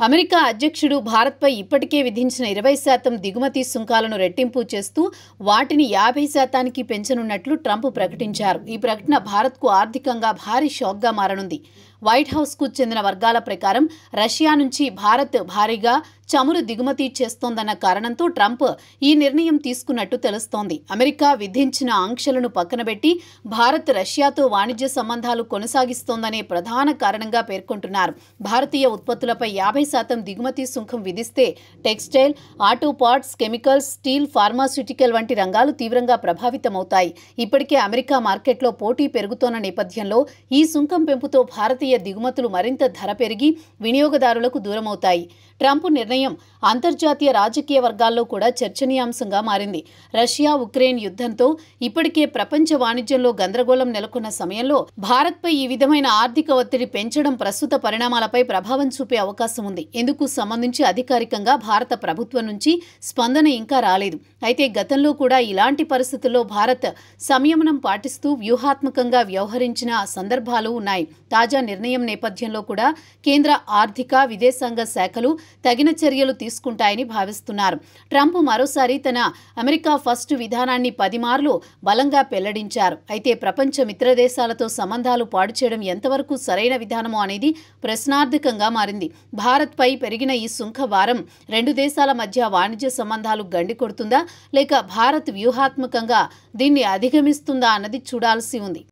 America అధ్యక్షుడు భారత్పై ఇప్పటికే విధించిన 20% దిగుమతి సుంకాలను రెట్టింపు చేస్తూ వాటిని 50%కి పెంచనున్నట్లు ట్రంప్ ప్రకటించారు. ఈ ప్రకటన భారత్కు ఆర్థికంగా భారీ షాక్గా మారనుంది. వైట్ హౌస్కు చెందిన వర్గాల ప్రకారం రష్యా నుంచి భారత్ భారీగా చమురు దిగుమతి చేస్తోందన్న కారణంతో ట్రంప్ ఈ నిర్ణయం తీసుకున్నట్టు తెలుస్తోంది. అమెరికా విధించిన ఆంక్షలను పక్కనబెట్టి భారత్ రష్యాతో వాణిజ్య సంబంధాలు కొనసాగిస్తోందనే ప్రధాన కారణంగా పేర్కొంటున్నారు. భారతీయ ఉత్పత్తులపై 50% దిగుమతి సుంకం విధిస్తే textile, auto parts, chemicals, steel, pharmaceutical వంటి రంగాలు తీవ్రంగా ప్రభావితమవుతాయి. ఇప్పటికే అమెరికా మార్కెట్లో పోటీ పెరుగుతోన్న నేపథ్యంలో ఈ సుంకం పెంపుతో భారతీయ దిగుమతులు మరింత ధర పెరిగి వినియోగదారులకు దూరమవుతాయి. ట్రంప్ నిర్ణయం అంతర్జాతీయ రాజకీయ వర్గాల్లో కూడా చర్చనీయాంశంగా మారింది. రష్యా ఉక్రెయిన్ యుద్ధంతో ఇప్పటికే ప్రపంచ వాణిజ్యంలో గందరగోళం నెలకొన్న సమయంలో భారత్పై ఈ విధమైన ఆర్థిక ఒత్తిడి పెంచడం ప్రస్తుత పరిణామాలపై ప్రభావం చూపే అవకాశం ఉంది. ఇందుకు సంబంధించి అధికారికంగా భారత ప్రభుత్వం నుంచి స్పందన ఇంకా రాలేదు. అయితే గతంలో కూడా ఇలాంటి పరిస్థితుల్లో భారత్ సంయమనం పాటిస్తూ వ్యూహాత్మకంగా వ్యవహరించిన సందర్భాలు ఉన్నాయి. తాజా నిర్ణయం నేపథ్యంలో కూడా కేంద్ర ఆర్థిక, విదేశాంగ శాఖలు తగిన చర్యలు తీసుకుంటాయని భావిస్తున్నారు. ట్రంప్ మరోసారి తన అమెరికా ఫస్ట్ విధానాన్ని 10 మార్లు బలంగా పెల్లడించారు. అయితే ప్రపంచ మిత్రదేశాలతో సంబంధాలు పాడు చేయడం ఎంతవరకు సరైన విధానమో అనేది ప్రశ్నార్థకంగా మారింది. భారత్పై పెరిగిన ఈ సుంక భారం రెండు దేశాల మధ్య వాణిజ్య సంబంధాలు గండి కొడుతుందా, లేక భారత్ వ్యూహాత్మకంగా దీన్ని అధిగమిస్తుందా అన్నది చూడాల్సి ఉంది.